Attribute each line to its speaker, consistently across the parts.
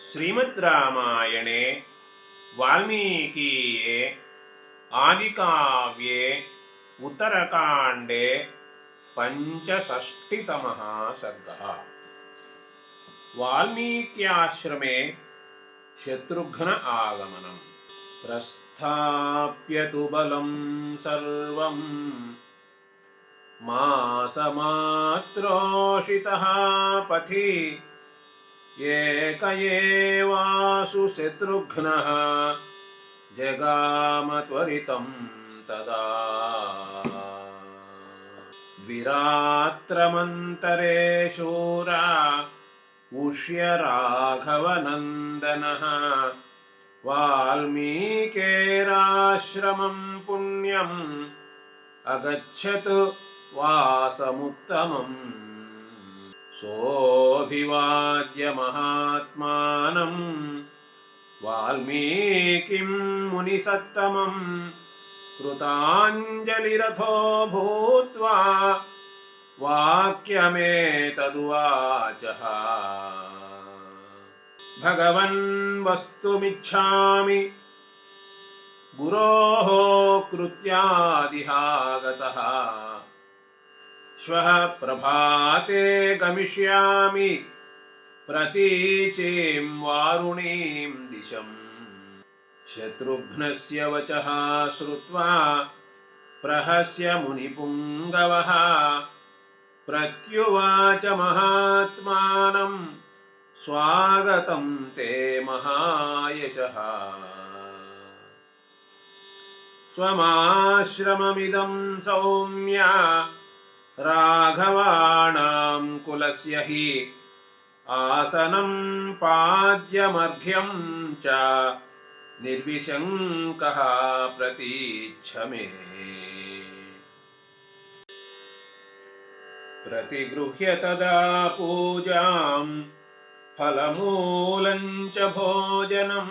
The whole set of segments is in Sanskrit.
Speaker 1: श्रीमद् रामायणे वाल्मीकीये आदिकाव्ये उत्तरकाण्डे पञ्चषष्टितमः सर्गः। वाल्मीक्याश्रमे शत्रुघ्न आगमनम्। प्रस्थाप्य तु बलं सर्वं मासमात्रोषितः पथि एक एवासु शत्रुघ्नः जगाम त्वरितं तदा। द्विरात्रमन्तरे शूरा उष्य राघवनन्दनः वाल्मीकेराश्रमं पुण्यम् अगच्छत् वासमुत्तमम्। सोऽभिवाद्य महात्मानं वाल्मीकिं मुनिसत्तमं कृताञ्जलिरथो भूत्वा वाक्यमेतदुवाचः। भगवन् वस्तुमिच्छामि गुरोः कृत्यादिहागतः। श्वः प्रभाते गमिष्यामि प्रतीचीं वारुणीं दिशम्। शत्रुघ्नस्य वचः श्रुत्वा प्रहस्य मुनिपुङ्गवः प्रत्युवाच महात्मानं स्वागतं ते महायशः। स्वमाश्रममिदं सौम्य राघवाणां कुलस्य हि आसनं पाद्यमर्घ्यं च निर्विशङ्कः प्रतीच्छ मे। प्रतिगृह्य तदा पूजां फलमूलं च भोजनं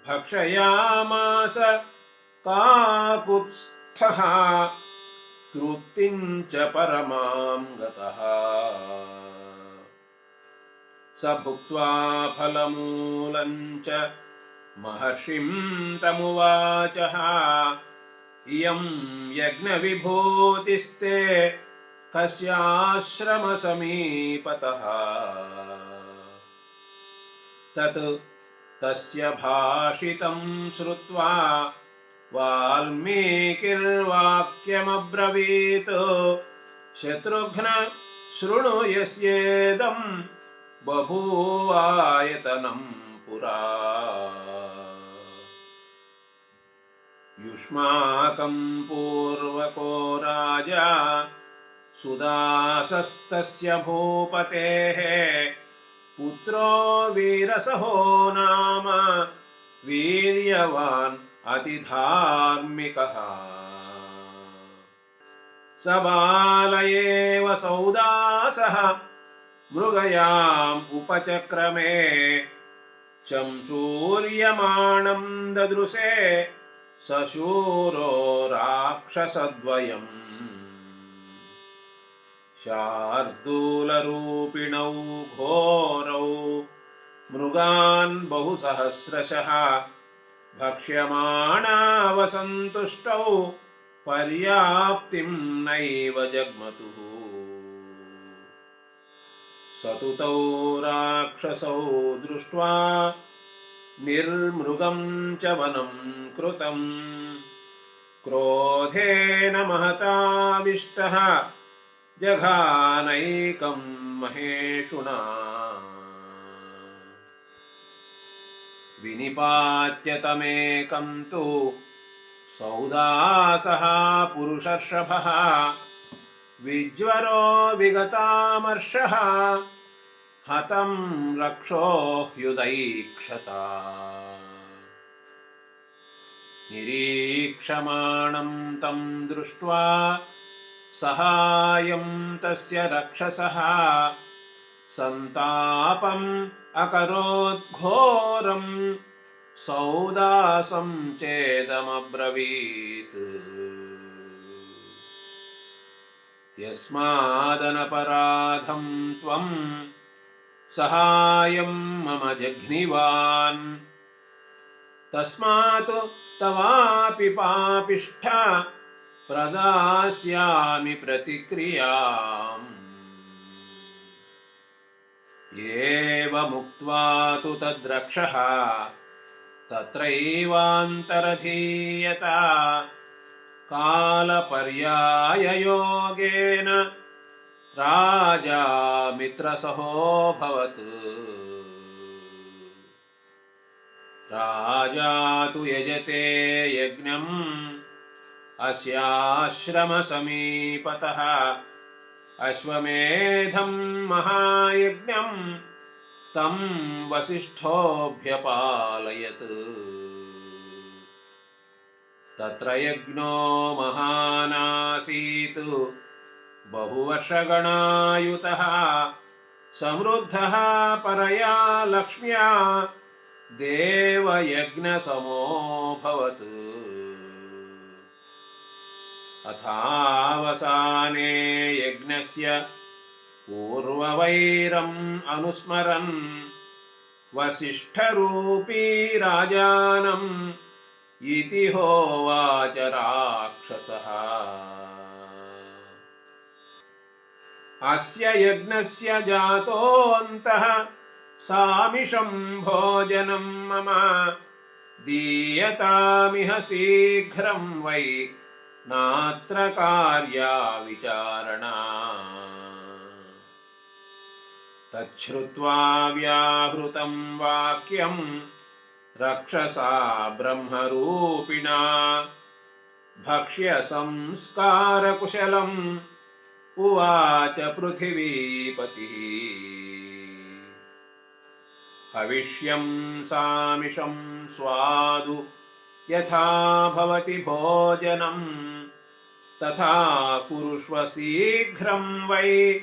Speaker 1: भक्षयामास काकुत्स्थः तृप्तिं च परमां गतः। स भुक्त्वा फलमूलं च महर्षिं तमुवाचः इयं यज्ञविभूतिस्ते कस्याश्रमसमीपतः। तत् तस्य भाषितं श्रुत्वा वाल्मीकिर्वाक्यमब्रवीत् शत्रुघ्न शृणु यस्येदं बभूवायतनं पुरा। युष्माकं पूर्वको राजा सुदासस्तस्य भूपतेः पुत्रो वीरसहो नाम वीर्यवान् अतिधार्मिकः। स बाल एव सौदासः मृगयाम् उपचक्रमे चंचूर्यमाणं ददृशे सशूरो राक्षसद्वयम्। शार्दूलरूपिणौ घोरौ मृगान् बहुसहस्रशः भक्ष्यमाणा वसन्तुष्टौ पर्याप्तिं नैव जग्मतुः। सतुतौ राक्षसौ दृष्ट्वा निर्मृगं च वनं कृतं क्रोधेन महताविष्टः जघानैकं महेषुना। विनिपात्य तमेकं तु सौदासः पुरुषर्षभः विज्वरो विगतामर्षः हतं रक्षो ह्युदैक्षता। निरीक्षमाणं तं दृष्ट्वा सहायं तस्य रक्षसः सन्तापम् अकरोद्घोरं सौदासं चेदमब्रवीत्। यस्मादनपराधं त्वं सहायं मम जघ्निवान् तस्मात् तवापि पापिष्ठ प्रदास्यामि प्रतिक्रियाम्। एवमुक्त्वा तु तद्रक्षः तत्रैवान्तरधीयत कालपर्याययोगेन राजा मित्रसहोऽभवत्। राजा तु यजते यज्ञम् अस्याश्रमसमीपतः अश्वमेधं महायज्ञं तं वसिष्ठोऽभ्यपालयत्। तत्र यज्ञो महानासीत् बहुवर्षगणायुतः समृद्धः परया लक्ष्म्या देवयज्ञसमोऽभवत्। अथावसाने यज्ञस्य पूर्ववैरम् अनुस्मरन् वसिष्ठरूपी राजानम् इति होवाच राक्षसः। अस्य यज्ञस्य जातोऽन्तः सामिषं भोजनं मम दीयतामिह शीघ्रं वै नात्र कार्या विचारणा। तच्छ्रुत्वा व्याहृतं वाक्यं रक्षसा ब्रह्मरूपिणा भक्ष्यसंस्कारकुशलम् उवाच पृथिवीपतिः। हविष्यं सामिषं स्वादु यथा भवति भोजनं तथा कुरुष्व शीघ्रं वै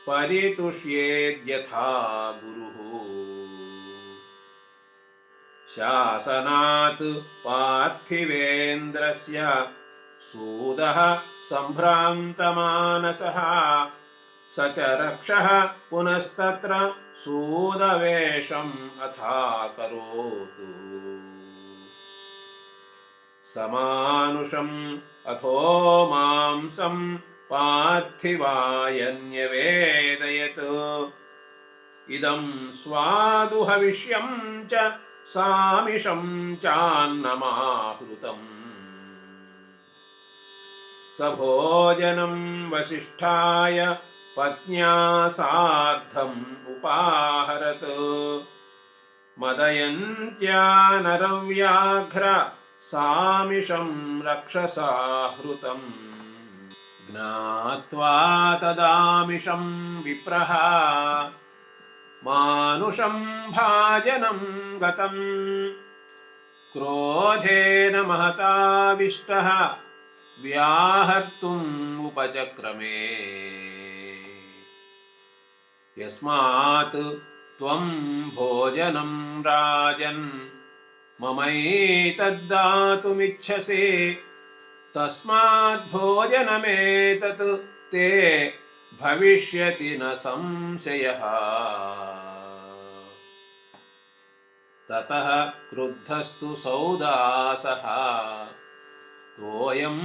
Speaker 1: परितुष्येद्यथा गुरुः। शासनात् पार्थिवेन्द्रस्य सूदः सम्भ्रान्तमानसः स च रक्षः पुनस्तत्र सूदवेषम् अथाकरोत्। समानुषम् अथो मांसं पार्थिवाय न्यवेदयत्। इदं स्वादु हविष्यं च सामिषं चान्नमाहृतम्। स भोजनं वसिष्ठाय पत्न्या सार्धम् उपाहरत्। मदयन्त्या नरव्याघ्र सामिषं रक्षसा हृतम्। ज्ञात्वा तदामिषं विप्रः मानुषं भाजनं गतं क्रोधेन महताविष्टः व्याहर्तुम् उपचक्रमे। यस्मात् त्वं भोजनं राजन् ममैतद्दातुमिच्छसि तस्मात् भोजनमेतत् ते भविष्यति न संशयः। ततः क्रुद्धस्तु सौदासः तोयं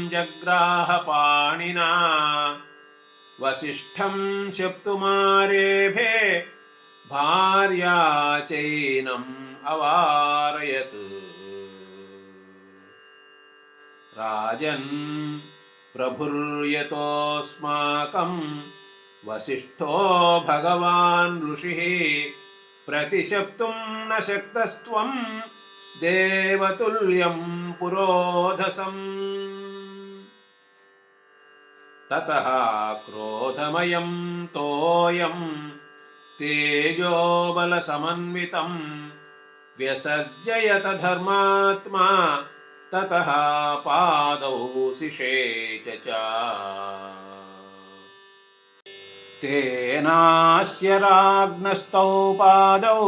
Speaker 1: जग्राह पाणिना वसिष्ठं शप्तुमारेभे भार्या चैनम् अवारयत्। राजन् प्रभुर्यतोऽस्माकं वसिष्ठो भगवान् ऋषिः प्रतिशप्तुं न शक्तस्त्वं देवतुल्यं पुरोधसम्। ततः क्रोधमयं तोयं तेजोबलसमन्वितं व्यसर्जयत धर्मात्मा ततः पादौ सिषेच। तेनास्य राज्ञस्तौ पादौ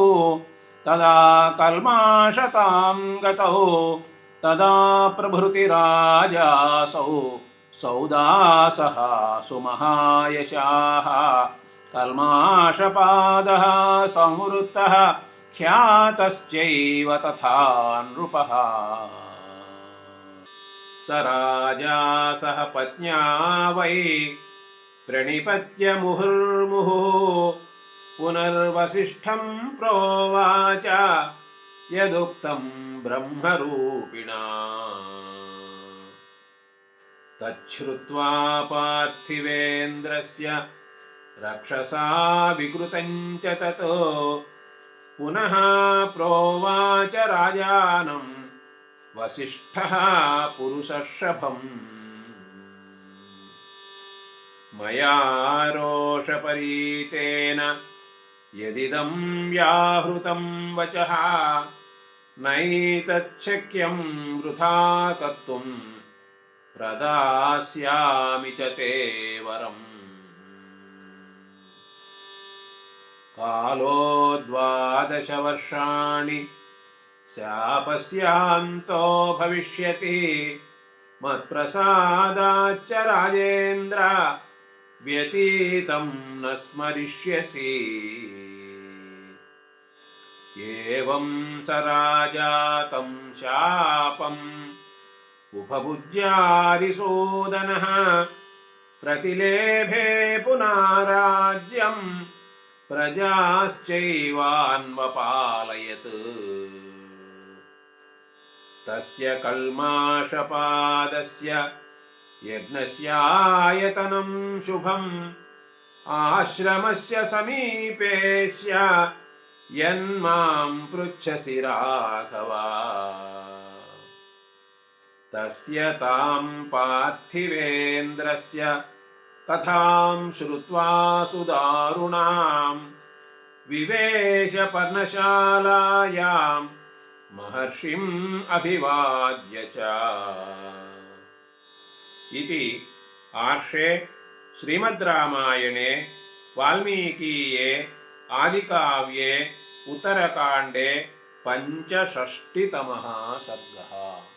Speaker 1: तदा कल्माषतां गतौ। तदा प्रभृतिराजासौ सौदासः सुमहायशाः कल्माषपादः संवृत्तः ख्यातश्चैव तथा नृपः। स राजा सह पत्न्या वै प्रणिपत्य मुहुर्मुहुः पुनर्वसिष्ठं प्रोवाच यदुक्तं ब्रह्मरूपिणा। तच्छ्रुत्वा पार्थिवेन्द्रस्य रक्षसा विकृतं च तत् पुनः प्रोवाच राजानं वसिष्ठः पुरुषर्षभम्। मया रोषपरीतेन यदिदं व्याहृतं वचः नैतच्छक्यं वृथा कर्तुं प्रदास्यामि च ते वरम्। कालो 12 वर्षाणि शापस्यान्तो भविष्यति मत्प्रसादाच्च राजेन्द्र व्यतीतं न स्मरिष्यसि। एवं स राजा तं शापम् उपभुज्यारिसूदनः प्रतिलेभे पुनः राज्यं प्रजाश्चैवान्वपालयत्। तस्य कल्माषपादस्य यज्ञस्यायतनं शुभम् आश्रमस्य समीपेस्य यन्मां पृच्छसि राघव। तस्य तां पार्थिवेन्द्रस्य कथां श्रुत्वा सुदारुणां विवेश पर्णशालायां महर्षिम् अभिवाद्य च। इति आर्षे श्रीमद्रामायणे वाल्मीकीये आदिकाव्ये उत्तरकाण्डे 65तमः सर्गः।